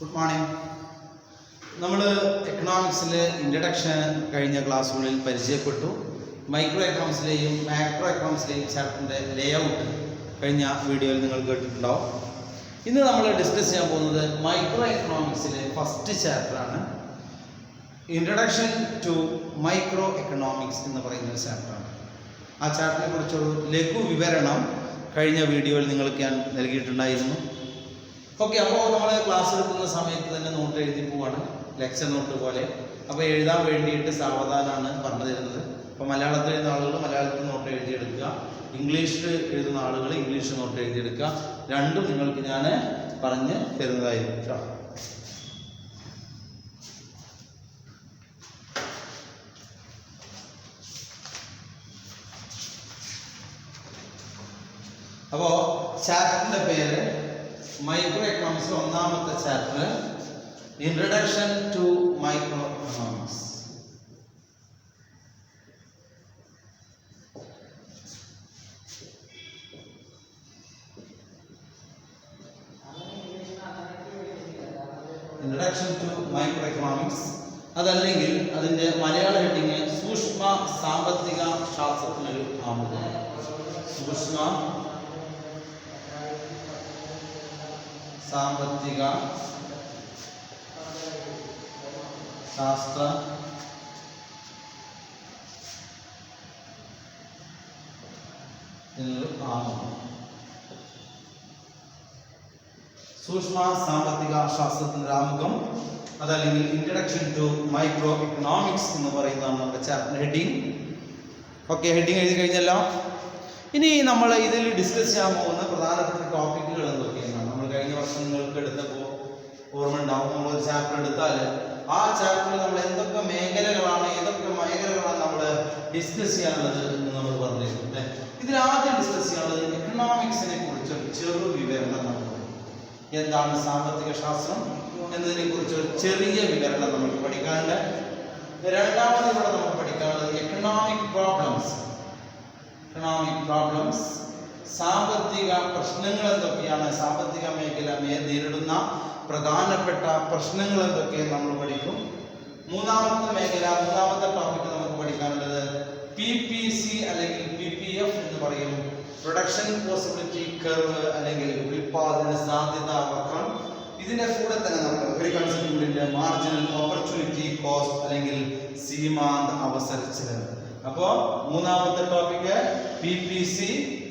Good morning. നമ്മൾ എക്കണോമിക്സിലെ introduction കഴിഞ്ഞ ക്ലാസ്സുകളിൽ പരിചയപ്പെട്ടു. മൈക്രോ എക്കണോമിക്സിലെയും മാക്രോ എക്കണോമിക്സിലെയും ചാപ്റ്ററിൻ്റെ ലേ ഔട്ട് കഴിഞ്ഞ വീഡിയോയിൽ നിങ്ങൾ കേട്ടിട്ടുണ്ടാവും. ഇന്ന് നമ്മൾ ഡിസ്കസ് ചെയ്യാൻ പോകുന്നത് മൈക്രോ എക്കണോമിക്സിലെ ഫസ്റ്റ് ചാപ്റ്ററാണ്. ഇൻട്രഡക്ഷൻ ടു മൈക്രോ എക്കണോമിക്സ് എന്ന് പറയുന്ന ഒരു ചാപ്റ്ററാണ്. ആ ചാപ്റ്ററിനെ കുറിച്ചൊരു ലഘു വിവരണം കഴിഞ്ഞ വീഡിയോയിൽ നിങ്ങൾക്ക് ഞാൻ നൽകിയിട്ടുണ്ടായിരുന്നു. ഓക്കെ, അപ്പോൾ നമ്മൾ ക്ലാസ് എടുക്കുന്ന സമയത്ത് തന്നെ നോട്ട് എഴുതി പോവാണ്, ലെക്ചർ നോട്ട് പോലെ. അപ്പോൾ എഴുതാൻ വേണ്ടിയിട്ട് സാവധാനമാണ് പറഞ്ഞു തരുന്നത്. അപ്പോൾ മലയാളത്തിൽ എഴുതുന്ന ആളുകൾ മലയാളത്തിൽ നോട്ട് എഴുതിയെടുക്കുക, ഇംഗ്ലീഷിൽ എഴുതുന്ന ആളുകൾ ഇംഗ്ലീഷ് നോട്ട് എഴുതിയെടുക്കുക. രണ്ടും നിങ്ങൾക്ക് ഞാൻ പറഞ്ഞ് തരുന്നതായിരിക്കും. അപ്പോൾ ചാപ്റ്ററിൻ്റെ പേര് മൈക്രോ എക്കണോമിക്സ് ഒന്നാമത്തെ chapter, introduction to micro economics. Introduction to micro economics, അതല്ലെങ്കിൽ അതിൻ്റെ മലയാള ഹെഡിങ് സൂക്ഷ്മ സാമ്പത്തിക ശാസ്ത്രത്തിനൊരു ആമുഖം. സൂക്ഷ്മ സാമ്പത്തിക ശാസ്ത്ര ആമുഖം. സൂക്ഷ്മ സാമ്പത്തിക ശാസ്ത്രത്തിൻ്റെ ആമുഖം, അതല്ലെങ്കിൽ ഇൻട്രഡക്ഷൻ ടു മൈക്രോ എക്കണോമിക്സ് എന്ന് പറയുന്നതാണ് നമ്മുടെ ചാപ്റ്റർ ഹെഡിങ്. ഓക്കെ, ഹെഡിങ് എഴുതി കഴിഞ്ഞല്ലോ. ഇനി നമ്മൾ ഇതിൽ ഡിസ്കസ് ചെയ്യാൻ പോകുന്ന പ്രധാനപ്പെട്ട ടോപ്പിക്കുകൾ എന്തൊക്കെയാണ്? നമ്മൾ കഴിഞ്ഞ വർഷം നിങ്ങൾക്ക് എടുത്തപ്പോൾ ഓർമ്മ ഉണ്ടാവും. നമ്മളൊരു ചാപ്റ്റർ എടുത്താൽ ആ ചാപ്റ്ററിൽ നമ്മൾ എന്തൊക്കെ മേഖലകളാണ്, ഏതൊക്കെ മേഖലകളാണ് നമ്മൾ ഡിസ്കസ് ചെയ്യാനുള്ളത് എന്ന് നമ്മൾ പറഞ്ഞിരുന്നു. ഇതിൽ ആദ്യം ഡിസ്കസ് ചെയ്യാനുള്ളത് എക്കണോമിക്സിനെ കുറിച്ച് ചെറു വിവരണം. നമ്മൾ എന്താണ് സാമ്പത്തിക ശാസ്ത്രം എന്നതിനെ കുറിച്ച് ഒരു ചെറിയ വിവരണം നമുക്ക് പഠിക്കാനുണ്ട്. രണ്ടാമത് ഇവിടെ നമ്മൾ പഠിക്കാനുള്ളത് എക്കണോമിക് പ്രോബ്ലംസ്. സാമ്പത്തിക പ്രശ്നങ്ങൾ എന്തൊക്കെയാണ്, സാമ്പത്തിക മേഖല നേരിടുന്ന പ്രധാനപ്പെട്ട പ്രശ്നങ്ങൾ എന്തൊക്കെയാണ് നമ്മൾ പഠിക്കും. മൂന്നാമത്തെ മേഖല, മൂന്നാമത്തെ ടോപ്പിക് നമുക്ക് പഠിക്കാനുള്ളത് PPC അല്ലെങ്കിൽ PPF എന്ന് പറയും, പ്രൊഡക്ഷൻ പോസിബിലിറ്റി കർവ് അല്ലെങ്കിൽ ഉൽപാദന സാധ്യത വക്രം. ഇതിന്റെ കൂടെ തന്നെ നമ്മൾ അഗ്രികൾച്ചറിന്റെ മാർജിനൽ ഓപ്പർച്യൂണിറ്റി കോസ്റ്റ് അല്ലെങ്കിൽ സീമാന്ത അവസര ചെലവ്. അപ്പോൾ മൂന്നാമത്തെ topic PPC,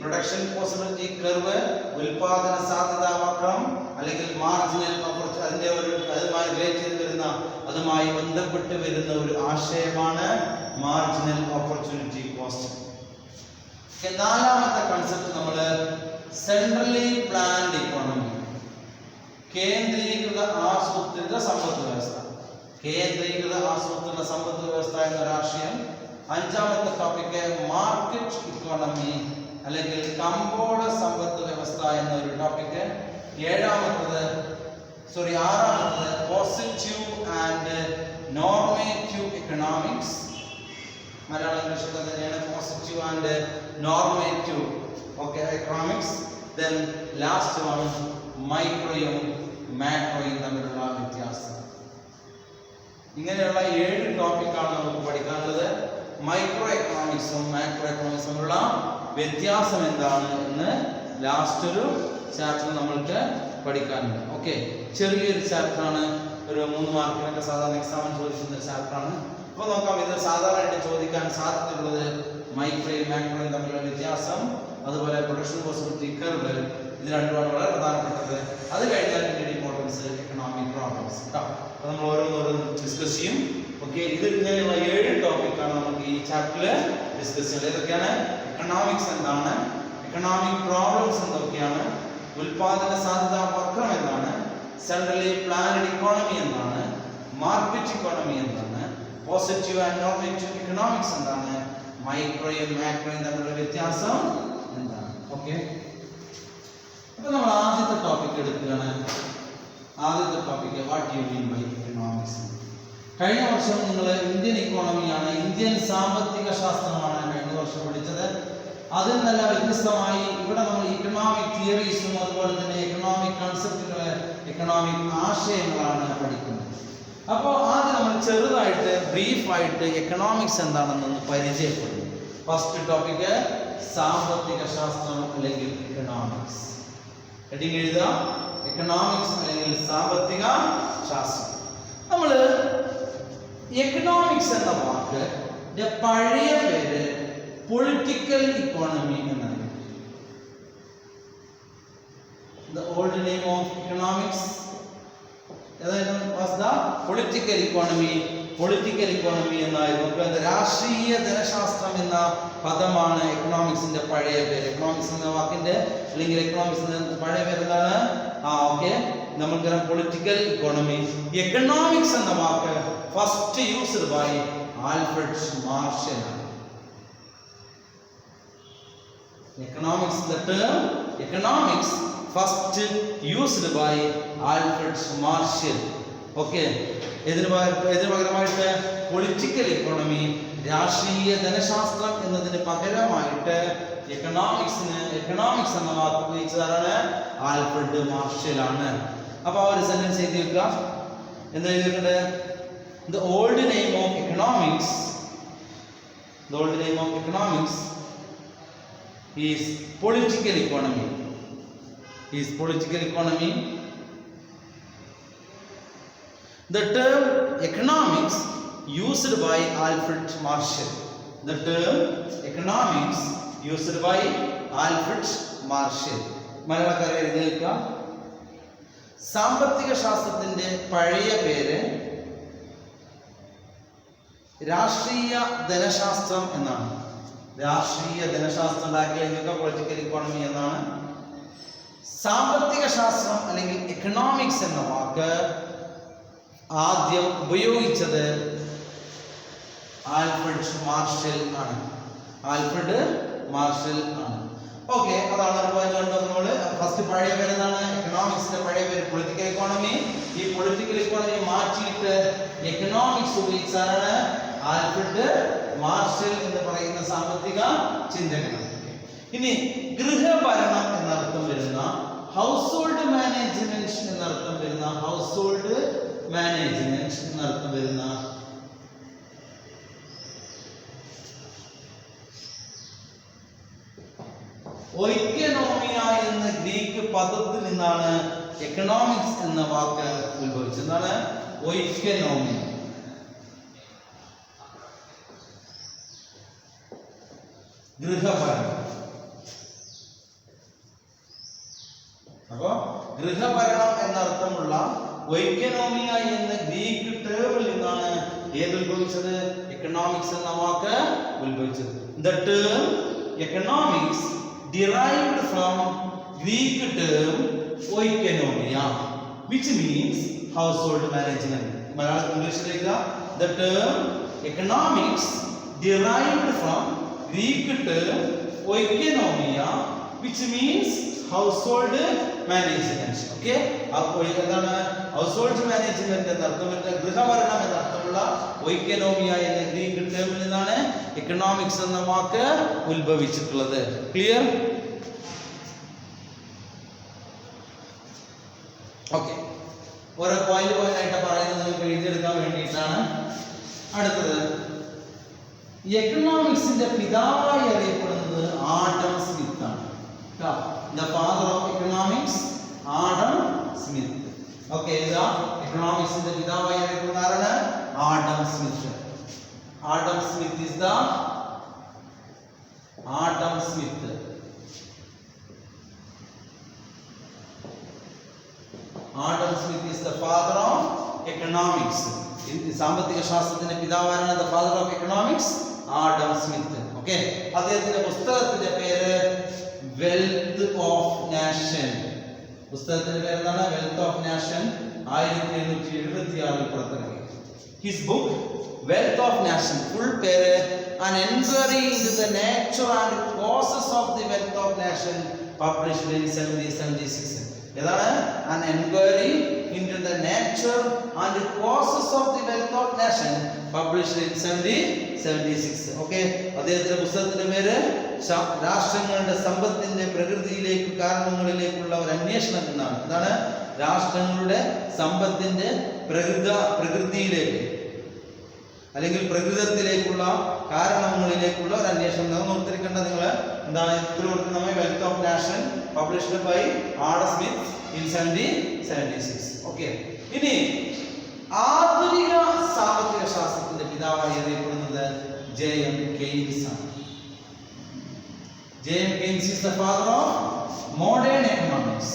production possibility curve, ഉൽപാദന സാധ്യത വക്രം അല്ലെങ്കിൽ മാർജിനൽ ഓപ്പർച്യൂണിറ്റി. അതിന്റെ ഒരു അതുമായി റിലേറ്റ് ചെയ്ത് വരുന്ന, അതുമായി ബന്ധപ്പെട്ട് വരുന്ന ഒരു ആശയമാണ് മാർജിനൽ ഓപ്പർച്യൂണിറ്റി കോസ്റ്റ്. നാലാമത്തെ കൺസെപ്റ്റ് നമ്മൾ സെൻട്രലി പ്ലാൻഡ് ഇക്കോണമി, കേന്ദ്രീകൃത ആസൂത്രിത സമ്പദ് വ്യവസ്ഥ. കേന്ദ്രീകൃത ആസൂത്രിത സമ്പദ് വ്യവസ്ഥ എന്നൊരാശയം. അഞ്ചാമത്തെ ടോപ്പിക്ക് മാർക്കറ്റ് ഇക്കോണമി അല്ലെങ്കിൽ കമ്പോള സമ്പദ് വ്യവസ്ഥ എന്നൊരു ടോപ്പിക്ക്. ആറാമത്തത് positive and normative economics. Malayalam English തന്നെയാണ്, positive and normative economics. Then last one മൈക്രോയും മാക്രോയും തമ്മിലുള്ള വ്യത്യാസം. ഇങ്ങനെയുള്ള 7 ടോപ്പിക്കാണ് നമുക്ക് പഠിക്കാനുള്ളത്. മൈക്രോ എക്കണോമിക്സും മാക്രോ എക്കണോമിക്സും തമ്മിലുള്ള വ്യത്യാസം എന്താണ് എന്ന് ലാസ്റ്റ് ഒരു ചാപ്റ്റർ നമ്മൾക്ക് പഠിക്കാനുണ്ട്. ഓക്കെ, ചെറിയൊരു ചാപ്റ്ററാണ്, ഒരു 3 മാർക്കിനൊക്കെ സാധാരണ എക്സാമിന് ചോദിക്കുന്ന ചാപ്റ്ററാണ്. അപ്പോൾ നോക്കാം, ഇത് സാധാരണയായിട്ട് ചോദിക്കാൻ സാധ്യതയുള്ളത് മൈക്രോയും മാക്രോയും തമ്മിലുള്ള വ്യത്യാസം, അതുപോലെ പ്രൊഡക്ഷൻ പോസിബിലിറ്റി കർവ്. ഇത് രണ്ടുമാണ് വളരെ പ്രധാനപ്പെട്ടത്. അത് കഴിഞ്ഞാൽ പിന്നീട് ഇമ്പോർട്ടൻസ് എക്കണോമിക് പ്രോബ്ലംസ്. അപ്പോൾ നമ്മൾ ഓരോന്നോരോന്ന് ഡിസ്കസ് ചെയ്യും. ഓക്കെ, ഇത് ഇങ്ങനെയുള്ള 7 ടോപ്പിക്കാണ് നമുക്ക് ഈ ചാപ്റ്ററിൽ ഡിസ്കസ് ചെയ്യുന്നത്. ഏതൊക്കെയാണ്? എക്കണോമിക്സ് എന്താണ്, എക്കണോമിക് പ്രോബ്ലംസ് എന്തൊക്കെയാണ്, ഉൽപാദന സാധ്യത വക്രം എന്താണ്, സെൻട്രലി പ്ലാൻഡ് ഇക്കോണമി എന്താണ്, മാർക്കറ്റ് ഇക്കോണമി എന്താണ്, പോസിറ്റീവ് ആൻഡ് നോർമേറ്റീവ് എക്കണോമിക്സ് എന്താണ്, മൈക്രോയും മാക്രോയും തമ്മിലുള്ള വ്യത്യാസം എന്താണ്. ഓക്കെ, അപ്പോൾ നമ്മൾ ആദ്യത്തെ ടോപ്പിക് എടുക്കുകയാണ്. ആദ്യത്തെ topic what you mean by economics. കഴിഞ്ഞ വർഷം നിങ്ങൾ ഇന്ത്യൻ ഇക്കോണമിയാണ്, ഇന്ത്യൻ സാമ്പത്തിക ശാസ്ത്രമാണ് കഴിഞ്ഞ വർഷം പഠിച്ചത്. അതിൽ നിന്നെല്ലാം വ്യത്യസ്തമായി ഇവിടെ നമ്മൾ ഇക്കണോമിക് തിയറീസും അതുപോലെ തന്നെ എക്കണോമിക് കൺസെപ്റ്റുകൾ, എക്കണോമിക് ആശയങ്ങളാണ് പഠിക്കുന്നത്. അപ്പോൾ ആദ്യം നമ്മൾ ചെറുതായിട്ട് ബ്രീഫായിട്ട് എക്കണോമിക്സ് എന്താണെന്നൊന്ന് പരിചയപ്പെടുന്നു. ഫസ്റ്റ് ടോപ്പിക്ക് സാമ്പത്തിക ശാസ്ത്രം അല്ലെങ്കിൽ എക്കണോമിക്സ്. ഹെഡിങ് എഴുതുക, എക്കണോമിക്സ് അല്ലെങ്കിൽ സാമ്പത്തിക ശാസ്ത്രം. നമ്മൾ എക്കണോമിക്സ് എന്ന വാക്ക് പഴയ പേര് പൊളിറ്റിക്കൽ ഇക്കോണമി എന്നാണ്. The old name of economics was the political economy. Political economy എന്നായിരുന്നു. രാഷ്ട്രീയ ധനശാസ്ത്രം എന്ന പദമാണ് എക്കണോമിക്സിന്റെ പഴയ പേര്. എക്കണോമിക്സ് എന്ന വാക്കിന്റെ അല്ലെങ്കിൽ എക്കണോമിക്സിന്റെ പഴയ പേര് എന്താണ്? ഓക്കെ, നമുക്കറിയാം പൊളിറ്റിക്കൽ ഇക്കോണമി. എക്കണോമിക്സ് എന്ന വാക്ക് first used by Alfred Marshall. Economics, the term economics first used by Alfred Marshall. Okay, ഇതിനു പകരമായിട്ട് പൊളിറ്റിക്കൽ ഇക്കോണമി, രാഷ്ട്രീയ ധനശാസ്ത്രം എന്നതിന് പകരമായിട്ട് എക്കണോമിക്സ് എന്ന വാക്ക് ഉപയോഗിച്ചതാണ് ആൽഫ്രഡ് മാർഷൽ ആണ്. അപ്പൊ ആ ഒരു സെന്റൻസ് എഴുതി വെക്കുക. എന്താ എഴുതിയിട്ടുണ്ട്? The old name of economics is political economy. The term economics used by Alfred Marshall. മലയാളക്കാരെ എഴുതിയേക്കുക. സാമ്പത്തിക ശാസ്ത്രത്തിന്റെ പഴയ പേര് രാഷ്ട്രീയ ധനശാസ്ത്രം എന്നാണ്. രാഷ്ട്രീയ ധനശാസ്ത്രം പൊളിറ്റിക്കൽ ഇക്കോണമി എന്നാണ്. സാമ്പത്തിക ശാസ്ത്രം അല്ലെങ്കിൽ എക്കണോമിക്സ് എന്ന വാക്ക് ആദ്യം ഉപയോഗിച്ചത് ആൽഫ്രഡ് മാർഷൽ ആണ്. ഓക്കെ, അതാണ് നമ്മൾ ഫസ്റ്റ് പഴയ പേര് എന്താണ്? എക്കണോമിക്സിന്റെ പഴയ പേര് പൊളിറ്റിക്കൽ ഇക്കോണമി. ഈ പൊളിറ്റിക്കൽ ഇക്കോണമി മാറ്റിയിട്ട് എക്കണോമിക്സ് ഉപയോഗിച്ചാണ് ആൽഫ്രഡ് മാർഷൽ എന്ന് പറയുന്ന സാമ്പത്തിക ചിന്തകനാണ്. ഇനി ഗൃഹഭരണം എന്നർത്ഥം വരുന്ന ഹൗസ് ഹോൾഡ് മാനേജ്മെന്റ് എന്നർത്ഥം വരുന്ന ഒയ്ക്കനോമിയ എന്ന ഗ്രീക്ക് പദത്തിൽ നിന്നാണ് എക്കണോമിക്സ് എന്ന വാക്ക് ഉത്ഭവിച്ചത്. എന്താണ് ഒയ്ക്കനോമിയ? ഗൃഹഭരണം. അപ്പോ ഗൃഹഭരണം എന്നർത്ഥമുള്ള ഒയ്ക്കനോമിയ എന്ന ഗ്രീക്ക് ടേമിൽ നിന്നാണ് ഏത് ഉത്ഭവിച്ചത്? എക്കണോമിക്സ് എന്ന വാക്ക് ഉത്ഭവിച്ചത്. The term economics derived from Greek term oikonomia, which means household management. Malayalam ഇംഗ്ലീഷിലേക്ക്. The term economics derived from Greek term oikonomia, which means household management. Okay, അപ്പോൾ എന്താണ് ഹൗസ്ഹോൾഡ് മാനേജ്മെന്റ് എന്നർത്ഥം വരുന്ന ഗൃഹഭരണം എന്നർത്ഥമുള്ള ഒയ്ക്കനോമിയ എന്ന ഗ്രീക്ക് ടേമിൽ നിന്നാണ് എക്കണോമിക്സ് എന്ന വാക്ക് ഉത്ഭവിച്ചിട്ടുള്ളത്. ക്ലിയർ? ഓക്കെ, ഓരോ പോയിന്റ് ആയിട്ട് പറയുന്നത് നമുക്ക് എഴുതിയെടുക്കാൻ വേണ്ടിയിട്ടാണ്. അടുത്തത് എക്കണോമിക്സിന്റെ പിതാവായി അറിയപ്പെടുന്നത് ആഡം സ്മിത്ത് ആണ്. The father of economics, Adam Smith. Okay, ഇതാ എക്കണോമിക്സിന്റെ പിതാവായി അറിയപ്പെടുന്ന ആരാണ്? Adam Smith. Adam Smith is the father of economics. സാമ്പത്തിക ശാസ്ത്രത്തിന്റെ പിതാവാണ് the father of economics, Adam Smith. Okay, അദ്ദേഹത്തിന്റെ പുസ്തകത്തിന്റെ പേര് വെൽത്ത് ഓഫ് നാഷൻ. പുസ്തകത്തിന്റെ പേര് എന്താണ്? Wealth of nation. 1776 പുറത്തിറങ്ങി. His book wealth of nation, full പേര് An Enquiry into the Nature and Causes of the Wealth of Nation, published in 1776. ഏതാണ്? An enquiry into the nature and causes of the wealth of nation, published in 1776. Okay, അദ്ദേഹത്തിന്റെ പുസ്തകത്തിന്റെ പേര് രാഷ്ട്രങ്ങളുടെ സമ്പത്തിന്റെ പ്രകൃതിയിലേക്ക് കാരണങ്ങളിലേക്കുള്ള ഒരു അന്വേഷണം എന്നാണ്. എന്താണ്? രാഷ്ട്രങ്ങളുടെ സമ്പത്തിന്റെ പ്രകൃതിയിലേക്ക് അല്ലെങ്കിൽ പ്രകൃതത്തിലേക്കുള്ള കാരണങ്ങളിലേക്കുള്ള ഒരു അന്വേഷണം. നമ്മൾ ഓർത്തിരിക്കേണ്ട നിങ്ങൾ എന്താണ് ഇതിൽ ഓർക്കുന്നത്? Wealth of nation, published by Adam Smith in 1776. Okay, ഇനി ആധുനിക സാമ്പത്തിക ശാസ്ത്രത്തിന്റെ പിതാവായി അറിയപ്പെടുന്നത് ജെ.എം. കെയ്ൻസ് ആണ്. J M. Keynes is the father of modern economics.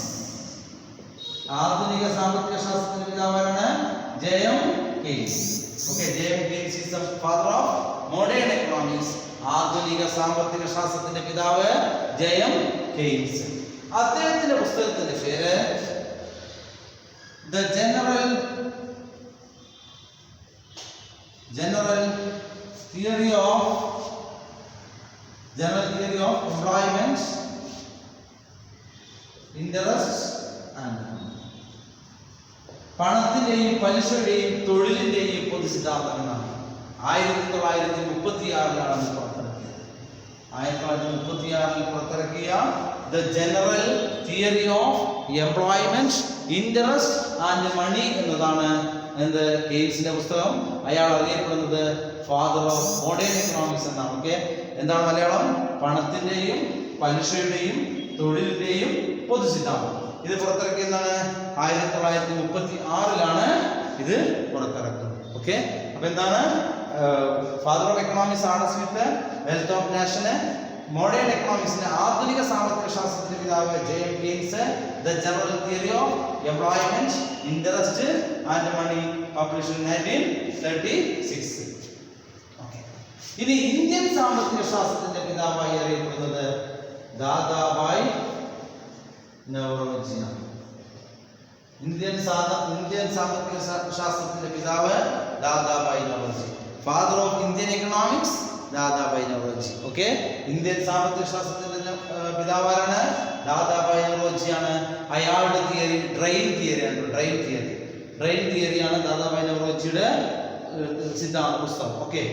ആധുനിക സാമ്പത്തിക ശാസ്ത്രത്തിന്റെ പിതാവാണ് J M. Keynes. Okay, J.M. Keynes is the father of modern economics. ആധുനിക സാമ്പത്തിക ശാസ്ത്രത്തിന്റെ പിതാവ് ജെ.എം. കെയ്ൻസ്. അദ്ദേഹത്തിന്റെ പുസ്തകത്തിന്റെ പേര് The General Theory of Employment, Interest and പണത്തിന്റെയും പലിശയുടെയും തൊഴിലിന്റെയും പൊതുസിദ്ധാന്തങ്ങളാണ്. 1936 പുറത്തിറക്കിയ the general theory of employment, interest and money എന്നതാണ് എന്ത് കെയ്ൻസിന്റെ പുസ്തകം. അയാൾ അറിയപ്പെടുന്നത് ഫാദർ ഓഫ് മോഡേൺ എക്കണോമിക്സ് എന്നാണ്. ഓക്കെ, എന്താണ് മലയാളം? പണത്തിന്റെയും പലിശയുടെയും തൊഴിലിന്റെയും പൊതുസിദ്ധാന്തം. ഇത് പുറത്തിറക്കിയതാണ് 1936 ഇത് പുറത്തിറക്കുന്നത്. ഓക്കെ, അപ്പൊ എന്താണ്? Father of economics Adam Smith, wealth of നാഷന്, മോഡേൺ എക്കണോമിക്സിന്റെ ആധുനിക സാമ്പത്തിക ശാസ്ത്രത്തിന്റെ പിതാവ് J M. Keynes, the general theory of employment, interest and money, published in 1936. Okay, ഇനി ഇന്ത്യൻ സാമ്പത്തിക ശാസ്ത്രത്തിന്റെ പിതാവായി അറിയപ്പെടുന്നത് ദാദാഭായ് നവറോജി. ഇന്ത്യൻ സാമ്പത്തിക ശാസ്ത്രത്തിന്റെ പിതാവ് Dadabhai Naoroji. Father of Indian economics Dadabhai Naoroji. Okay, Indian സാമ്പത്തിക ശാസ്ത്രത്തിന്റെ പിതാവാണ് ദാദാഭായ് നവറോജിയാണ്. അയാളുടെ തിയറി ഡ്രെയിൻ തിയറിയാണ് ദാദാഭായ് നവറോജിയുടെ സിദ്ധാന്ത പുസ്തകം. ഓക്കെ,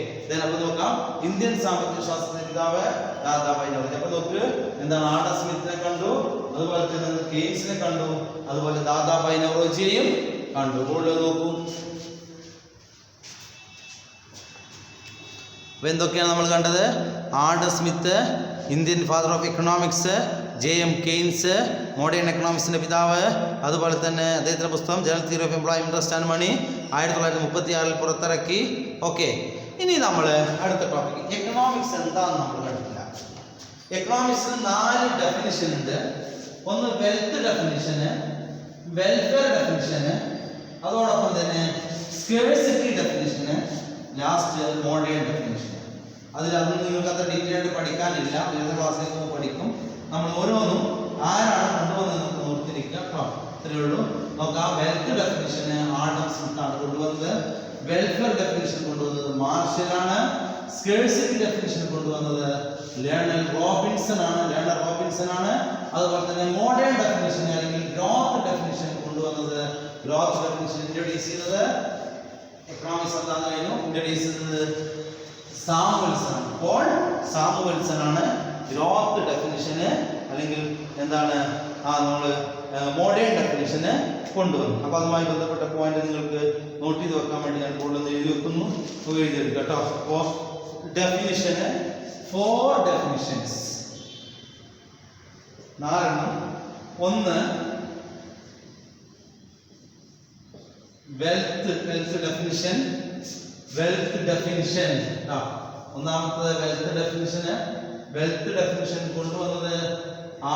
അപ്പൊ നോക്കാം. ഇന്ത്യൻ സാമ്പത്തിക ശാസ്ത്രത്തിന്റെ പിതാവ് ദാദാഭായ് നവറോജി. അപ്പൊ നോക്ക്, എന്താണ്? ആഡം സ്മിത്തിനെ കണ്ടു, അതുപോലെ തന്നെ കെയ്ൻസിനെ കണ്ടു, അതുപോലെ ദാദാഭായ് നവറോജിയെയും കണ്ടു. കൂടുതൽ നോക്കൂ. അപ്പൊ എന്തൊക്കെയാണ് നമ്മൾ കണ്ടത്? Adam Smith, Indian father of economics, J M. Keynes, modern എക്കണോമിക്സിന്റെ പിതാവ്, അതുപോലെ തന്നെ അദ്ദേഹത്തിന്റെ പുസ്തകം general theory of employment, interest and money 1936 പുറത്തിറക്കി. ഓക്കെ, ഇനി നമ്മൾ അടുത്ത ടോപ്പിക് എക്കണോമിക്സ് എന്താണെന്ന് നമ്മൾ കണ്ടില്ല. എക്കണോമിക്സിന് 4 ഡെഫിനിഷൻ ഉണ്ട്. ഒന്ന് വെൽത്ത് ഡെഫിനിഷന്, വെൽഫെയർ ഡെഫിനിഷന്, അതോടൊപ്പം തന്നെ scarcity definition, last modern definition. അതിലൊന്നും നിങ്ങൾക്ക് അത്ര ഡീറ്റെയിൽ ആയിട്ട് പഠിക്കാനില്ല, ഏത് ക്ലാസ്സിലേക്ക് പഠിക്കും. നമ്മൾ ഓരോന്നും ആരാണ് കൊണ്ടുവന്നത് ഓർത്തിരിക്കുക കേട്ടോ. ഇത്രയേ ഉള്ളൂ. നോക്കാം. വെൽത്ത് ഡെഫിനിഷന് ആഡം സ്മിത്താണ് കൊണ്ടുവന്നത്. വെൽഫെയർ ഡെഫിനിഷൻ കൊണ്ടുവന്നത് മാർഷലാണ്. സ്കേഴ്സിറ്റി ഡെഫിനിഷൻ കൊണ്ടുവന്നത് ലേണർ റോബിൻസൺ ആണ്. അതുപോലെ തന്നെ മോഡേൺ ഡെഫിനിഷൻ അല്ലെങ്കിൽ ഗ്രോത്ത് ഡെഫിനിഷൻ കൊണ്ടുവന്നത്, ഗ്രോത്ത് ഡെഫിനിഷൻ ഇൻട്രൊഡ്യൂസ് ചെയ്തത് എക്കണോമിക്സ് എന്താണെന്ന് കഴിഞ്ഞു ഇൻട്രൊഡ്യൂസ് ചെയ്തത് പോൾ സാമുവൽസൺ ആണ്. ഗ്രോത്ത് ഡെഫിനിഷന് അല്ലെങ്കിൽ എന്താണ് നമ്മൾ മോഡേൺ ഡെഫിനിഷന് കൊണ്ടുവന്നു. അപ്പോൾ അതുമായി ബന്ധപ്പെട്ട പോയിന്റ് നിങ്ങൾക്ക് നോട്ട് ചെയ്ത് വെക്കാൻ വേണ്ടി ഞാൻ കൂടുതൽ എഴുതി വെക്കുന്നു. എഴുതിയെടുക്കുക കേട്ടോ. അപ്പോൾ ഡെഫിനിഷന് 4 ഡെഫിനിഷൻസ്, 4. ഒന്ന് വെൽത്ത് ഡെഫിനിഷൻ. ഒന്നാമത്തത് വെൽത്ത് ഡെഫിനിഷൻ കൊണ്ടുവന്നത്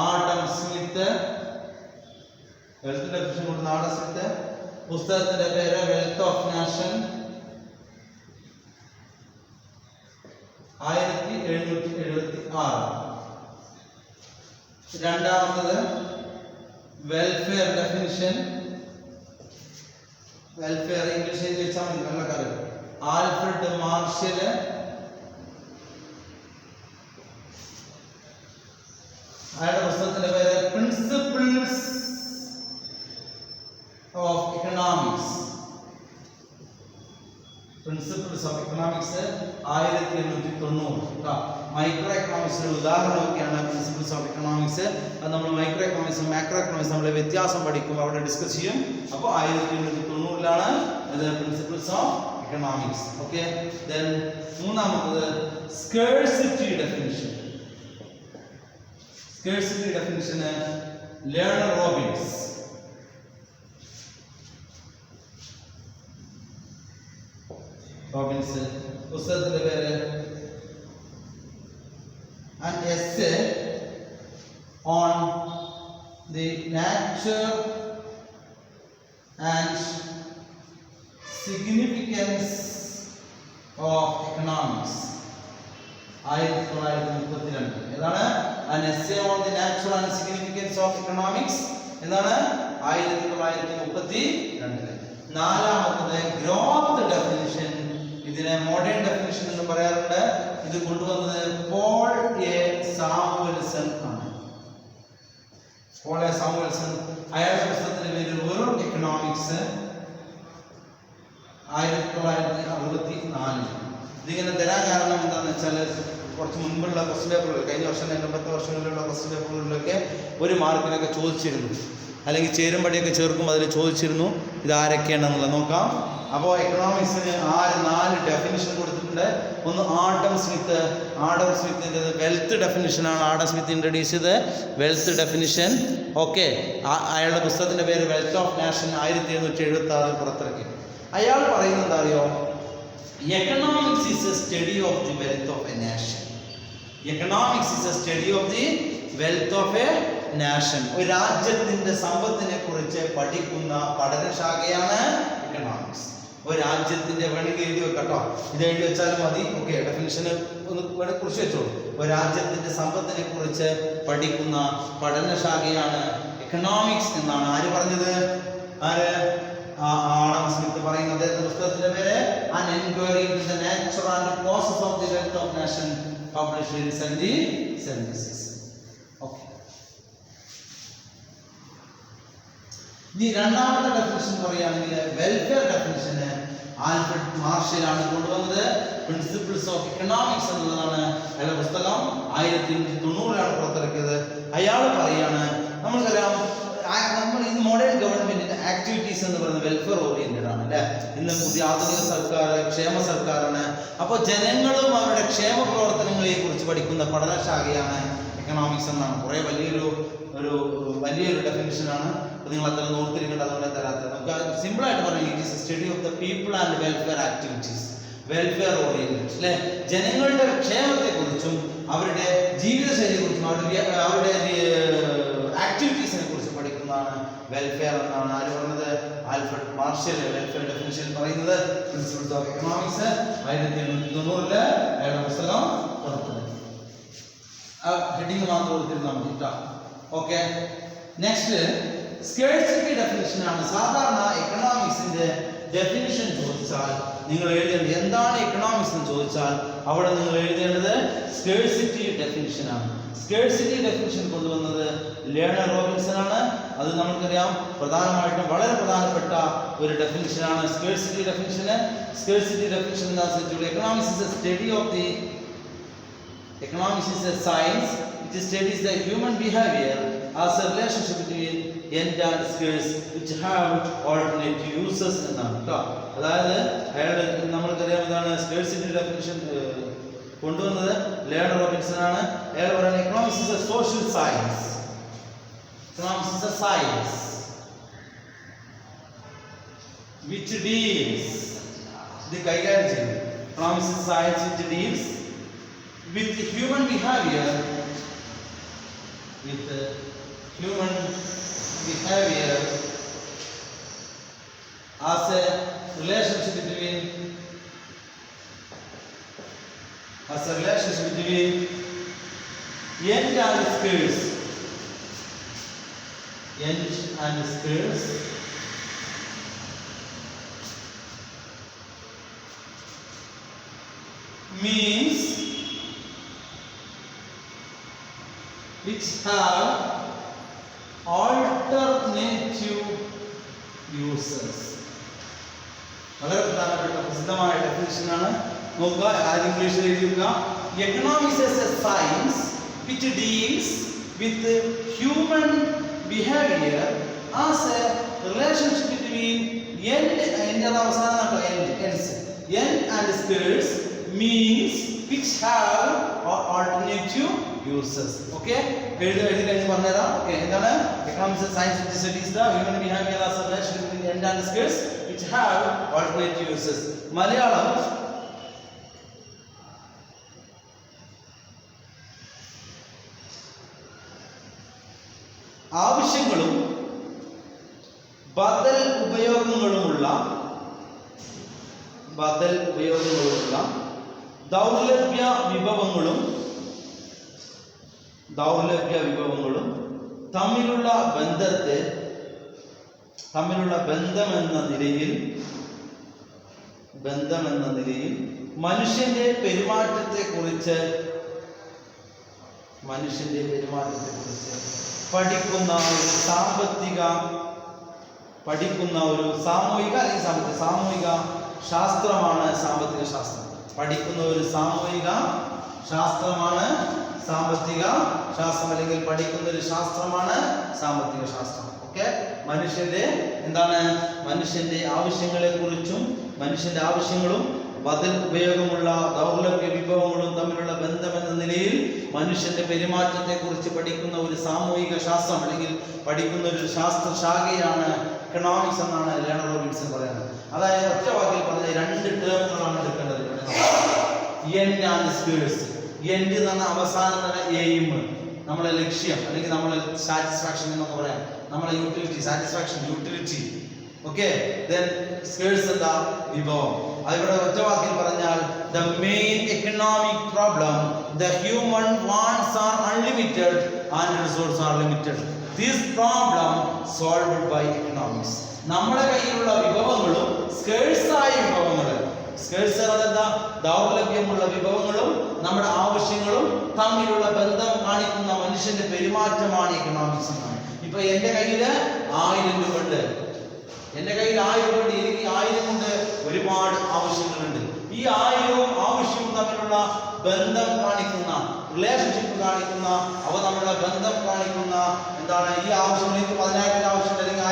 ആഡം സ്മിത്ത്. പുസ്തകത്തിന്റെ പേര് വെൽത്ത് ഓഫ് നാഷൻ, 1776. രണ്ടാമത്തത് വെൽഫെയർ ഡെഫിനിഷൻ, വെൽഫെയർ ഇംഗ്ലീഷിൽ വെച്ചാൽ മതി, നല്ല കാര്യം. Alfred Marshall. അയാളുടെ പുസ്തകത്തിന്റെ പേര് principles of economics. Principles of economics 1890 micro എക്കണോമിക്സിന്റെ ഉദാഹരണമൊക്കെയാണ് പ്രിൻസിപ്പിൾസ് ഓഫ് എക്കണോമിക്സ്. അത് നമ്മൾ മൈക്രോ എക്കണോമിക്സും മാക്രോ എക്കണോമിക്സും നമ്മളെ വ്യത്യാസം പഠിക്കും, അവിടെ ഡിസ്കസ് ചെയ്യും. അപ്പോൾ 1890 ഇത് principles of economics. Okay, then മൂന്നാമത്തത് സ്കേഴ്സിറ്റി ഡെഫിനിഷൻ. സ്കേഴ്സിറ്റി ഡെഫിനിഷന് ലേണർ റോബിൻസ്. റോബിൻസ് പുസ്തകത്തിന്റെ പേര് an essay on the nature and significance of economics. 1932 ഏതാണ് an essay on the nature and significance of economics എന്താണ് 1932. നാലാമത്തെ ഗ്രോത്ത് ഡെഫിനിഷൻ, ഇതിനെ modern definition എന്ന് പറയാറുണ്ട്. ഇത് കൊണ്ടുവന്നത് പോൾ എ സാമുവൽസൺ ആണ്. പോൾ എ സാമുവൽസൺ, അയാളുടെ പുസ്തകത്തിന്റെ പേര് വെറും എക്കണോമിക്സ്, 1964. ഇതിങ്ങനെ തരാൻ കാരണം എന്താണെന്ന് വെച്ചാൽ കുറച്ച് മുൻപുള്ള ക്വസ്റ്റ്യൻ പേപ്പറുകൾ, കഴിഞ്ഞ വർഷം 10 വർഷങ്ങളിലുള്ള ക്വസ്റ്റ്യൻ പേപ്പറുകളിലൊക്കെ ഒരു മാർക്കിനൊക്കെ ചോദിച്ചിരുന്നു, അല്ലെങ്കിൽ ചേരുംപടിയൊക്കെ ചേർക്കുമ്പോൾ അതിൽ ചോദിച്ചിരുന്നു ഇതാരൊക്കെയാണെന്നുള്ളത് നോക്കാം. അപ്പോൾ എക്കണോമിക്സിന് 4 ഡെഫിനിഷൻ കൊടുത്തിട്ടുണ്ട്. ഒന്ന് ആഡം സ്മിത്ത്. ആഡം സ്മിത്തിൻ്റെ വെൽത്ത് ഡെഫിനിഷനാണ് ആഡം സ്മിത്ത് ഇൻട്രൊഡ്യൂസ് ചെയ്ത് വെൽത്ത് ഡെഫിനിഷൻ. ഓക്കെ, അയാളുടെ പുസ്തകത്തിൻ്റെ പേര് വെൽത്ത് ഓഫ് നാഷൻ, 1776 പുറത്തിറക്കി. അയാൾ പറയുന്നത് എന്താ അറിയോ, economics is a study of the wealth of A nation. Economics is a study of the wealth of A nation. ഒരു രാജ്യത്തിന്റെ സമ്പത്തിനെ കുറിച്ച് പഠിക്കുന്ന പഠനശാഖയാണ് എക്കണോമിക്സ്. ഒരു രാജ്യത്തിന്റെ വേണമെങ്കിൽ എഴുതി വെക്കട്ടോ, ഇത് എഴുതി വെച്ചാലും മതി. ഓക്കെ, ഡെഫിനിഷന് ഒന്ന് കുറിച്ച് വെച്ചോളൂ. ഒരു രാജ്യത്തിന്റെ സമ്പത്തിനെ കുറിച്ച് പഠിക്കുന്ന പഠനശാഖയാണ് എക്കണോമിക്സ് എന്നാണ് ആര് പറഞ്ഞത്? ആര്? ആഡം സ്മിത്ത് പറയുന്നത്. അദ്ദേഹത്തിന്റെ പുസ്തകത്തിന്റെ പേര് An Enquiry into the Nature and Causes of the Wealth of Nation, published in 1776. Okay, ഇനി രണ്ടാമത്തെ ഡെഫിനിഷൻ പറയുകയാണെങ്കിൽ വെൽഫെയർ ഡെഫിനിഷന് ആൽഫ്രഡ് മാർഷലാണ് കൊണ്ടുവന്നത്. പ്രിൻസിപ്പിൾസ് ഓഫ് എക്കണോമിക്സ് എന്നുള്ളതാണ് അയാളുടെ പുസ്തകം, 1890 പുറത്തിറക്കിയത്. അയാൾ പറയാണ്, നമ്മൾക്കറിയാം നമ്മൾ ഇന്ന് മോഡേൺ ഗവൺമെന്റിന്റെ ആക്ടിവിറ്റീസ് എന്ന് പറയുന്നത് വെൽഫെയർ ഓറിയന്റഡ് ആണ് അല്ലെ. ഇന്ന് പുതിയ ആധുനിക സർക്കാർ ക്ഷേമ സർക്കാരാണ്. അപ്പോൾ ജനങ്ങളും അവരുടെ ക്ഷേമ പ്രവർത്തനങ്ങളെ കുറിച്ച് പഠിക്കുന്ന പഠനശാഖയാണ് എക്കണോമിക്സ് എന്നാണ്. കുറേ വലിയൊരു ഡെഫിനിഷനാണ്. അപ്പോൾ നിങ്ങൾ അത്ര നോർത്തിരിക്കേണ്ട, അതുകൊണ്ട് തരാത്തത്. നമുക്ക് സിമ്പിളായിട്ട് പറയാം, it is a study of the people and welfare activities. Welfare oriented അല്ലെ, ജനങ്ങളുടെ ക്ഷേമത്തെക്കുറിച്ചും അവരുടെ ജീവിതശൈലിയെക്കുറിച്ചും അവരുടെ ആക്ടിവിറ്റീസിനെ കുറിച്ച് പഠിക്കുന്നതാണ് വെൽഫെയർ എന്നാണ് ആര് പറഞ്ഞത്? Alfred marshal. വെൽഫെയർ ഡെഫിനിഷൻ പറയുന്നത് പ്രിൻസിപ്പിൾസ് ഓഫ് എക്കണോമിക്സ് 1890 അയാളുടെ പുസ്തകം പുറത്തുണ്ട്. ഹെഡിങ് മാത്രം കൊടുത്തിരുന്നാൽ മതി കേട്ടോ. ഓക്കെ, നെക്സ്റ്റ് സ്കേഴ്സിറ്റി ഡെഫിനിഷൻ ആണ്. സാധാരണ എക്കണോമിക്സിന്റെ ഡെഫിനിഷൻ ചോദിച്ചാൽ നിങ്ങൾ എഴുതേണ്ടത് എന്താണ് എക്കണോമിക്സ് എന്ന് ചോദിച്ചാൽ അവിടെ നിങ്ങൾ എഴുതേണ്ടത് സ്കേഴ്സിറ്റി ഡെഫിനിഷൻ ആണ്. സ്കേഴ്സിറ്റി ഡെഫിനിഷൻ കൊണ്ടുവന്നത് ലേണർ റോബിൻസൺ ആണ്. അത് നമുക്കറിയാം, പ്രധാനമായിട്ടും വളരെ പ്രധാനപ്പെട്ട ഒരു ഡെഫിനിഷനാണ് സ്കേഴ്സിറ്റി ഡെഫിനിഷന്. സ്കേഴ്സിറ്റി ഡെഫിനിഷൻ എന്താ വെച്ചാൽ economics is A study of the economics is a science which studies the human behavior as a relationship between end and scarce which have alternate uses എന്നാണ് കേട്ടോ. അതായത് അയാളുടെ നമ്മൾക്കറിയാം ഇതാണ് സ്കേഴ്സിറ്റി ഡെഫിനിഷൻ കൊണ്ടുവന്നത് learner Robinson ആണ്. അയാൾ പറയുന്നത് economics is A social science. Economics is A science which deals, ഇത് കൈകാര്യം ചെയ്യുന്നു. Economics is science which deals with human behavior, as a relationship between end and scarce. End and scarce means which have alternative users. വളരെ പ്രധാനപ്പെട്ട പ്രസിദ്ധമായ ഡെഫിനിഷനാണ്. നോക്കുക, ആദ്യം ഇംഗ്ലീഷിൽ എഴുതിക്കുക. Economics is a science which deals with human behaviour as a relationship between end and scarce means which have alternative uses. Okay, എഴുതി കഴിഞ്ഞ് പറഞ്ഞുതരാം. ഓക്കെ, എന്താണ് economics science which studies the human behaviour as A relation between end and skills which have alternative uses. Malayalam ആവശ്യങ്ങളും ബദൽ ഉപയോഗങ്ങളുമുള്ള ദൗർലഭ്യ വിഭവങ്ങളും തമ്മിലുള്ള ബന്ധമെന്ന നിലയിൽ മനുഷ്യന്റെ പെരുമാറ്റത്തെക്കുറിച്ച് പഠിക്കുന്ന ഒരു സാമൂഹിക ശാസ്ത്രമാണ് സാമ്പത്തിക ശാസ്ത്രം. പഠിക്കുന്ന ഒരു സാമൂഹിക ശാസ്ത്രമാണ് സാമ്പത്തിക ശാസ്ത്രം, അല്ലെങ്കിൽ പഠിക്കുന്ന ഒരു ശാസ്ത്രമാണ് സാമ്പത്തിക ശാസ്ത്രം. ഓക്കെ, മനുഷ്യന്റെ ആവശ്യങ്ങളെക്കുറിച്ചും മനുഷ്യന്റെ ആവശ്യങ്ങളും ബദൽ ഉപയോഗമുള്ള ദൗർലഭ്യ വിഭവങ്ങളും തമ്മിലുള്ള ബന്ധമെന്ന നിലയിൽ മനുഷ്യന്റെ പെരുമാറ്റത്തെക്കുറിച്ച് പഠിക്കുന്ന ഒരു സാമൂഹിക ശാസ്ത്രം, അല്ലെങ്കിൽ പഠിക്കുന്ന ഒരു ശാസ്ത്ര ശാഖയാണ് എക്കണോമിക്സ് എന്നാണ് ലേണർ റോബിൻസൺ പറയുന്നത്. അതായത് ഒറ്റ വാക്കിൽ പറഞ്ഞ രണ്ട് ടേമുകളാണ് എടുക്കേണ്ടത്. End and skills. എൻഡ് എന്ന് പറഞ്ഞാൽ അവസാനം തന്നെ എയിം, നമ്മളെ ലക്ഷ്യം, അല്ലെങ്കിൽ നമ്മളെ സാറ്റിസ്ഫാക്ഷൻ എന്നൊക്കെ പറയാം. നമ്മളെ utility, satisfaction, utility. Okay, then skills എന്താ? വിഭവം. അതിവിടെ ഒറ്റ വാക്കിൽ പറഞ്ഞാൽ the main economic problem, the human wants are unlimited and resources are limited. This problem solved by economics. നമ്മുടെ കയ്യിലുള്ള വിഭവങ്ങളും സ്കേഴ്സായ വിഭവങ്ങളും, സ്കേഴ്സ് എന്താ? ദൗർലഭ്യമുള്ള വിഭവങ്ങളും നമ്മുടെ ആവശ്യങ്ങളും തമ്മിലുള്ള ബന്ധം കാണിക്കുന്ന മനുഷ്യന്റെ പെരുമാറ്റമാണ് എക്കണോമിക്സ് എന്നാണ്. ഇപ്പൊ എന്റെ കയ്യിൽ 1000 രൂപ ഉണ്ട്, എനിക്ക് 1000 കൊണ്ട് ഒരുപാട് ആവശ്യങ്ങളുണ്ട്. ഈ 1000 ആവശ്യവും തമ്മിലുള്ള ബന്ധം കാണിക്കുന്ന, റിലേഷൻഷിപ്പ് കാണിക്കുന്ന, അവ തമ്മിലുള്ള ബന്ധം കാണിക്കുന്ന എന്താണ്? ഈ ആവശ്യങ്ങൾ, എനിക്ക് 10,000 ആവശ്യമുണ്ട്, അല്ലെങ്കിൽ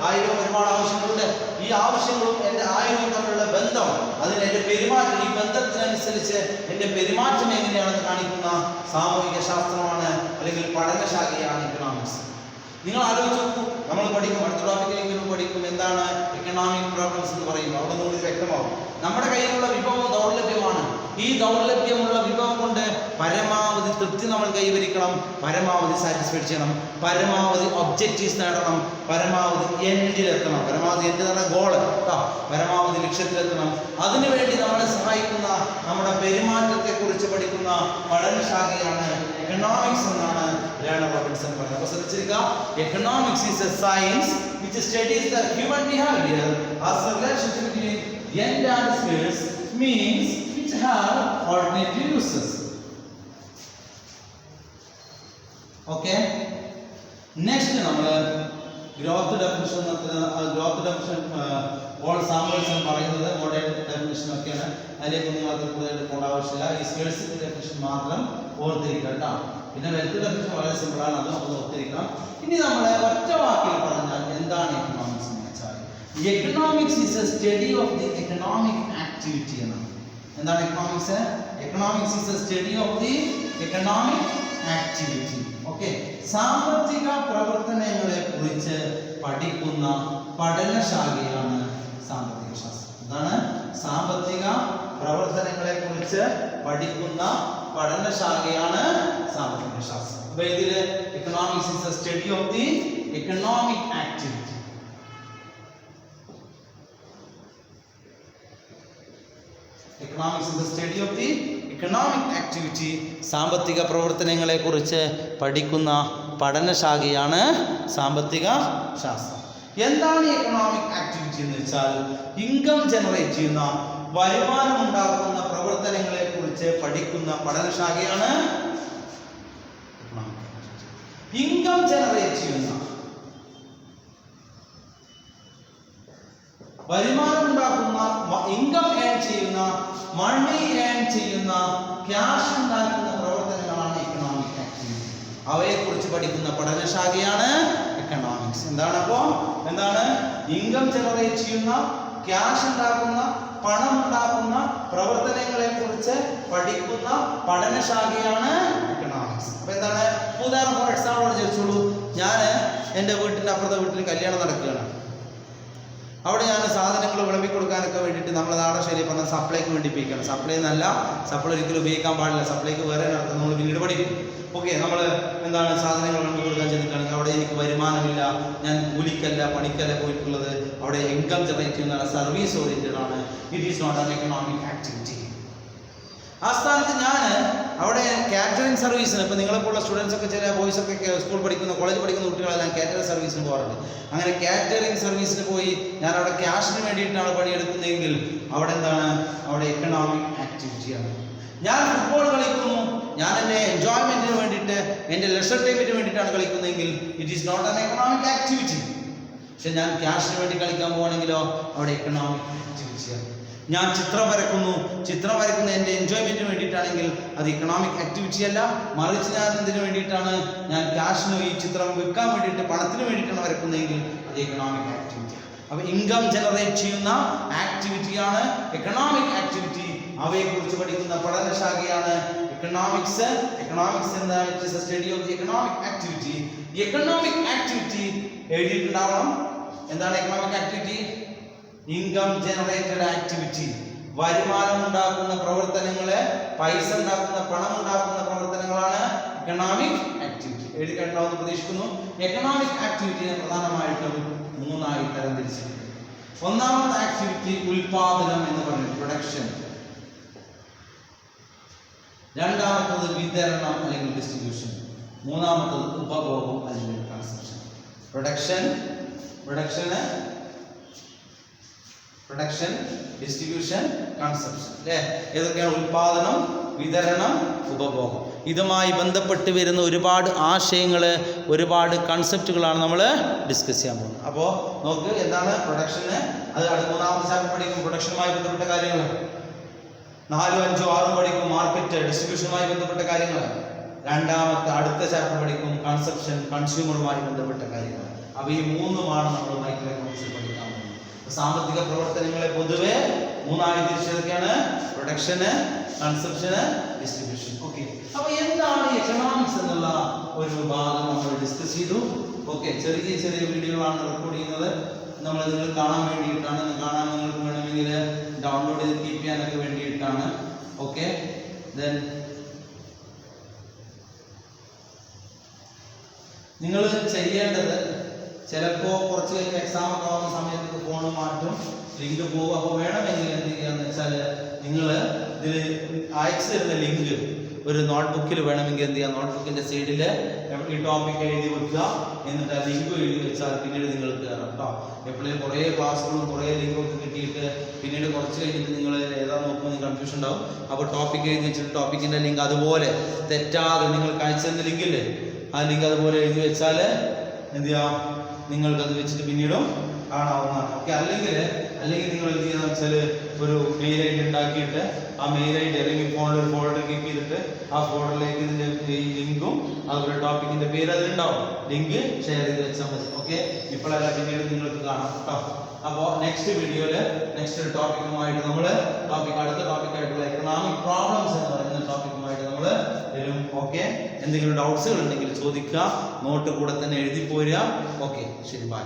1000 ഒരുപാട് ആവശ്യങ്ങളുണ്ട്. ഈ ആവശ്യങ്ങളും എൻ്റെ 1000 തമ്മിലുള്ള ബന്ധം, അതിന് എൻ്റെ പെരുമാറ്റം, ഈ ബന്ധത്തിനനുസരിച്ച് എൻ്റെ പെരുമാറ്റം എങ്ങനെയാണെന്ന് കാണിക്കുന്ന സാമൂഹിക ശാസ്ത്രമാണ്, അല്ലെങ്കിൽ പഠനശാഖയാണ് എക്കണോമിക്സ്. നിങ്ങൾ ആലോചിച്ച് നോക്കൂ, നമ്മൾ പഠിക്കും, അടുത്ത ടോപ്പിക്കിലെങ്കിലും പഠിക്കും എന്താണ് എക്കണോമിക് പ്രോബ്ലംസ് എന്ന് പറയുമ്പോൾ. അവിടെ നിന്ന് ഇത് വ്യക്തമാവും. നമ്മുടെ കയ്യിലുള്ള വിഭവം ദൗർലഭ്യമാണ്. ഈ ദൗർലഭ്യമുള്ള വിഭവം കൊണ്ട് പരമാവധി തൃപ്തി നമ്മൾ കൈവരിക്കണം, പരമാവധി സാറ്റിസ്ഫൈഡ് ചെയ്യണം, പരമാവധി ഒബ്ജക്റ്റീവ്സ് നേടണം, പരമാവധി എൻഡിലെത്തണം. പരമാവധി എൻഡ് എന്ന് പറഞ്ഞാൽ ഗോൾ കേട്ടോ, പരമാവധി ലക്ഷ്യത്തിലെത്തണം. അതിനുവേണ്ടി നമ്മളെ സഹായിക്കുന്ന, നമ്മുടെ പെരുമാറ്റത്തെക്കുറിച്ച് പഠിക്കുന്ന പഠനശാഖയാണ് എക്കണോമിക്സ് എന്നാണ് ലേണർ റോബിൻസൺ പറയുന്നത്. അപ്പോൾ ശ്രദ്ധിച്ചിരിക്കുക, economics is a science which studies the human behavior as a relationship between end and skills means which have alternative uses. Okay, next നമ്മൾ ഗ്രോത്ത് ഡെഫിനിഷൻ ഓൾ സാമ്പിൾസ് എന്ന് പറയുന്നത് മോഡേൺ ഡെഫിനിഷൻ ഒക്കെയാണ്. അതിലേക്ക് നിങ്ങൾക്ക് കൂടുതൽ പോകേണ്ട ആവശ്യമില്ല. ഈ സ്കിൽസിന്റെ ഡെഫിനിഷൻ മാത്രം ഓർത്തിരിക്കുക കേട്ടോ. പിന്നെ വെൽത്ത് ഡെഫിനിഷൻ വളരെ സിമ്പിളാണ്, അത് നമുക്ക് ഓർത്തിരിക്കണം. ഇനി നമ്മളെ ഒറ്റ വാക്കിൽ പറഞ്ഞാൽ എന്താണ് എക്കണോമിക്സ് എന്ന് വെച്ചാൽ, economics is a study of the economic activity എന്നാണ്. എന്താണ് economics? Economics is a study of the economic activity. Okay, സാമ്പത്തിക പ്രവർത്തനങ്ങളെ കുറിച്ച് പഠിക്കുന്ന പഠനശാഖയാണ് സാമ്പത്തിക ശാസ്ത്രം. എന്താണ്? സാമ്പത്തിക പ്രവർത്തനങ്ങളെ കുറിച്ച് പഠിക്കുന്ന പഠനശാഖയാണ് സാമ്പത്തിക ശാസ്ത്രം. അപ്പൊ ഇതില് economics is a study of the economic activity. Economics is a study of the economic activity. സാമ്പത്തിക പ്രവർത്തനങ്ങളെ കുറിച്ച് പഠിക്കുന്ന പഠനശാഖയാണ് സാമ്പത്തിക ശാസ്ത്രം. എന്താണ് എക്കണോമിക് ആക്ടിവിറ്റി എന്ന് വെച്ചാൽ, ഇൻകം ജനറേറ്റ് ചെയ്യുന്ന, വരുമാനം ഉണ്ടാക്കുന്ന പ്രവർത്തനങ്ങളെ കുറിച്ച് പഠിക്കുന്ന പഠനശാഖയാണ് ഇൻകം ജനറേറ്റ് ചെയ്യുന്ന, വരുമാനം ഉണ്ടാക്കുന്ന, ഇൻകം ഏൺ ചെയ്യുന്ന, മണി ഏൺ ചെയ്യുന്ന, ക്യാഷ് ഉണ്ടാക്കുന്ന പ്രവർത്തനങ്ങളാണ് എക്കണോമിക് ആക്ടിവിറ്റി. അവയെ കുറിച്ച് പഠിക്കുന്ന പഠനശാഖയാണ് എക്കണോമിക്സ്. എന്താണ് അപ്പോ? എന്താണ്? ഇൻകം ജനറേറ്റ് ചെയ്യുന്ന, ക്യാഷ് ഉണ്ടാക്കുന്ന, പണം ഉണ്ടാക്കുന്ന പ്രവർത്തനങ്ങളെ കുറിച്ച് പഠിക്കുന്ന പഠനശാഖയാണ് എക്കണോമിക്സ്. അപ്പൊ എന്താണ്? ഉദാഹരണം ഫോർ എക്സാമ്പിൾ ചോദിച്ചോളൂ. ഞാൻ എൻ്റെ വീട്ടിൻ്റെ അപ്പുറത്തെ വീട്ടിൽ കല്യാണം നടക്കുകയാണ്. അവിടെ ഞാൻ സാധനങ്ങൾ വിളമ്പി കൊടുക്കാനൊക്കെ വേണ്ടിയിട്ട് നമ്മുടെ നാടൻ ശൈലി പറഞ്ഞാൽ സപ്ലൈക്ക് വേണ്ടി ഉപയോഗിക്കണം. സപ്ലൈ എന്നല്ല, സപ്ലൈ ഒരിക്കലും ഉപയോഗിക്കാൻ പാടില്ല. സപ്ലൈക്ക് വേറെ നടത്തും, നമ്മൾ പിന്നീട് പഠിക്കും. ഓക്കെ, നമ്മൾ എന്താണ് സാധനങ്ങൾ വിളമ്പി കൊടുക്കാൻ ചെന്നിട്ടാണെങ്കിൽ അവിടെ എനിക്ക് വരുമാനമില്ല, ഞാൻ കൂലിക്കല്ല പണിക്കല്ല പോയിട്ടുള്ളത്, അവിടെ ഇൻകം ജനറേറ്റ് ചെയ്യുന്ന സർവീസ് ഓറിയന്റഡ് ആണ്. It is not an economic activity. ആ സ്ഥാനത്ത് ഞാൻ അവിടെ കാറ്ററിംഗ് സർവീസിന്, ഇപ്പോൾ നിങ്ങളെപ്പോലുള്ള സ്റ്റുഡൻസ് ഒക്കെ, ചില ബോയ്സ് ഒക്കെ സ്കൂൾ പഠിക്കുന്ന, കോളേജ് പഠിക്കുന്ന കുട്ടികളെല്ലാം കാറ്ററിംഗ് സർവീസിന് പോകാറുണ്ട്. അങ്ങനെ കാറ്ററിംഗ് സർവീസിന് പോയി ഞാൻ അവിടെ ക്യാഷിന് വേണ്ടിയിട്ടാണ് പണിയെടുക്കുന്നതെങ്കിൽ അവിടെ എന്താണ്? അവിടെ എക്കണോമിക് ആക്ടിവിറ്റിയാണ്. ഞാൻ ഫുട്ബോൾ കളിക്കുന്നു, ഞാൻ എൻ്റെ എൻജോയ്മെന്റിന് വേണ്ടിയിട്ട്, എൻ്റെ ലെഷർ ടൈമിന് വേണ്ടിയിട്ടാണ് കളിക്കുന്നതെങ്കിൽ it is not an economic activity. പക്ഷെ ഞാൻ ക്യാഷിന് വേണ്ടി കളിക്കാൻ പോവാണെങ്കിലോ അവിടെ എക്കണോമിക് ആക്ടിവിറ്റിയാണ്. ഞാൻ ചിത്രം വരക്കുന്ന എൻ്റെ എൻജോയ്മെന്റിന് വേണ്ടിയിട്ടാണെങ്കിൽ അത് ഇക്കണോമിക് ആക്ടിവിറ്റി അല്ല. മറിച്ച് ഞാൻ എന്തിനു വേണ്ടിയിട്ടാണ്? ഞാൻ ക്യാഷിന്, ഈ ചിത്രം വിൽക്കാൻ വേണ്ടിയിട്ട്, പണത്തിന് വേണ്ടിയിട്ടാണ് വരക്കുന്നതെങ്കിൽ അത് എക്കണോമിക് ആക്ടിവിറ്റി. അപ്പൊ ഇൻകം ജനറേറ്റ് ചെയ്യുന്ന ആക്ടിവിറ്റിയാണ് എക്കണോമിക് ആക്ടിവിറ്റി. അവയെ കുറിച്ച് പഠിക്കുന്ന പഠനശാഖയാണ് എക്കണോമിക്സ്. എക്കണോമിക്സ് എന്താണ്? It is a study of the economic activity. Economic activity എഴുതിയിട്ടുണ്ടാവണം. എന്താണ് economic activity? Income generated activity. വരുമാനം ഉണ്ടാക്കുന്ന പ്രവർത്തനങ്ങളെ, പൈസ ഉണ്ടാക്കുന്ന, പണം ഉണ്ടാക്കുന്ന പ്രവർത്തനങ്ങളാണ് എക്കണോമിക് ആക്ടിവിറ്റി. എഴുതി കഴിഞ്ഞാൽ പ്രതീക്ഷിക്കുന്നു. എക്കണോമിക് ആക്ടിവിറ്റിയെ പ്രധാനമായിട്ടും 3 തരംതിരിച്ചിട്ടുണ്ട്. ഒന്നാമത്തെ ആക്ടിവിറ്റി ഉൽപാദനം എന്ന് പറയുന്നത് പ്രൊഡക്ഷൻ. രണ്ടാമത്തത് വിതരണം അല്ലെങ്കിൽ ഡിസ്ട്രിബ്യൂഷൻ. മൂന്നാമത്തത് ഉപഭോഗം അല്ലെങ്കിൽ കൺസംപ്ഷൻ. Production, distribution, consumption. അല്ലേ? ഏതൊക്കെയാണ്? ഉൽപാദനം, വിതരണം, ഉപഭോഗം. ഇതുമായി ബന്ധപ്പെട്ട് വരുന്ന ഒരുപാട് ആശയങ്ങൾ, ഒരുപാട് കൺസെപ്റ്റുകളാണ് നമ്മൾ ഡിസ്കസ് ചെയ്യാൻ പോകുന്നത്. അപ്പോൾ നോക്ക്, എന്താണ് പ്രൊഡക്ഷന്? അത് അടുത്ത 3ാമത്തെ ചാപ്റ്റർ പഠിക്കും. പ്രൊഡക്ഷനുമായി ബന്ധപ്പെട്ട കാര്യങ്ങൾ 4, 5, 6 പഠിക്കും. മാർക്കറ്റ്, ഡിസ്ട്രിബ്യൂഷനുമായി ബന്ധപ്പെട്ട കാര്യങ്ങൾ. രണ്ടാമത്തെ അടുത്ത ചാപ്റ്റർ പഠിക്കും കൺസംപ്ഷൻ, കൺസ്യൂമറുമായി ബന്ധപ്പെട്ട കാര്യങ്ങൾ. അപ്പോൾ ഈ 3ഉമാണ് നമ്മൾ മൈക്രോ എക്കണോമിക്സിൽ പഠിക്കാൻ പോകുന്നത്. സാമ്പത്തിക പ്രവർത്തനങ്ങളെ പൊതുവെ 3ആയി തിരിച്ചതൊക്കെയാണ്: പ്രൊഡക്ഷന്, കൺസംപ്ഷന്, ഡിസ്ട്രിബ്യൂഷൻ. ഓക്കെ, അപ്പൊ എന്താണ് എക്കണോമിക്സ് എന്നുള്ള ഒരു ഭാഗം നമ്മൾ ഡിസ്കസ് ചെയ്തു. ഓക്കെ, ചെറിയ ചെറിയ വീഡിയോകളാണ് റെക്കോർഡ് ചെയ്യുന്നത്. നമ്മൾ നിങ്ങൾ കാണാൻ വേണ്ടിയിട്ടാണ്. കാണാൻ നിങ്ങൾക്ക് വേണമെങ്കിൽ ഡൗൺലോഡ് ചെയ്ത് കീപ്പ് ചെയ്യാനൊക്കെ വേണ്ടിയിട്ടാണ്. ഓക്കെ, ദെൻ നിങ്ങൾ ചെയ്യേണ്ടത്, ചിലപ്പോൾ കുറച്ച് കഴിഞ്ഞ് എക്സാം ഒക്കെ ആവുന്ന സമയത്ത് ഫോൺ മാറ്റും, ലിങ്ക് പോകും. അപ്പോൾ വേണമെങ്കിൽ എന്ത് ചെയ്യാന്ന് വെച്ചാൽ നിങ്ങൾ ഇതിൽ അയച്ചു തരുന്ന ലിങ്ക് ഒരു നോട്ട്ബുക്കിൽ വേണമെങ്കിൽ എന്ത് ചെയ്യാം, നോട്ട്ബുക്കിൻ്റെ സൈഡിൽ ഈ ടോപ്പിക് എഴുതി വെക്കുക. എന്നിട്ട് ആ ലിങ്ക് എഴുതി വെച്ചാൽ പിന്നീട് നിങ്ങൾ കയറാം കേട്ടോ. എപ്പോഴും കുറേ ക്ലാസ്സുകളും കുറേ ലിങ്കൊക്കെ കിട്ടിയിട്ട് പിന്നീട് കുറച്ച് കഴിഞ്ഞിട്ട് നിങ്ങൾ ഏതാ നോക്കുമ്പോൾ കൺഫ്യൂഷൻ ഉണ്ടാവും. അപ്പോൾ ടോപ്പിക് എഴുതി വെച്ചിട്ട് ടോപ്പിക്കിൻ്റെ ലിങ്ക് അതുപോലെ തെറ്റാതെ നിങ്ങൾക്ക് അയച്ചു തരുന്ന ലിങ്കില്ലേ, ആ ലിങ്ക് അതുപോലെ എഴുതി വെച്ചാൽ എന്ത് ചെയ്യാം, നിങ്ങൾക്കത് വെച്ചിട്ട് പിന്നീടും കാണാവുന്നതാണ്. ഓക്കെ, അല്ലെങ്കിൽ നിങ്ങൾ എന്ത് ചെയ്യുന്ന വെച്ചാൽ ഒരു മെയിൽ ഐ ഡി ഉണ്ടാക്കിയിട്ട് ആ മെയിൽ ഐ ഡി അല്ലെങ്കിൽ ഫോണിൽ ഒരു ഫോൾഡർ ക്ലിക്ക് ചെയ്തിട്ട് ആ ഫോൾഡറിലേക്ക് ഇതിൻ്റെ ഈ ലിങ്കും അതുപോലെ ടോപ്പിക്കിൻ്റെ പേര് അതിലുണ്ടാവും. ലിങ്ക് ഷെയർ ചെയ്ത് വെച്ചാൽ മതി. ഓക്കെ, ഇപ്പോഴല്ല പിന്നീട് നിങ്ങൾക്ക് കാണാം കേട്ടോ. അപ്പോൾ നെക്സ്റ്റ് വീഡിയോയിൽ നെക്സ്റ്റ് ടോപ്പിക്കുമായിട്ട് അടുത്ത ടോപ്പിക്കായിട്ടുള്ള എക്കണോമിക് പ്രോബ്ലംസ് എന്ന് പറയുന്ന ടോപ്പിക്കുമായിട്ട് നമ്മൾ വരും. ഓക്കെ, എന്തെങ്കിലും ഡൗട്ട്സുകൾ ഉണ്ടെങ്കിൽ ചോദിക്കുക, നോട്ട് കൂടെ തന്നെ എഴുതി പോരുക. ഓക്കെ, ശരി, ബൈ.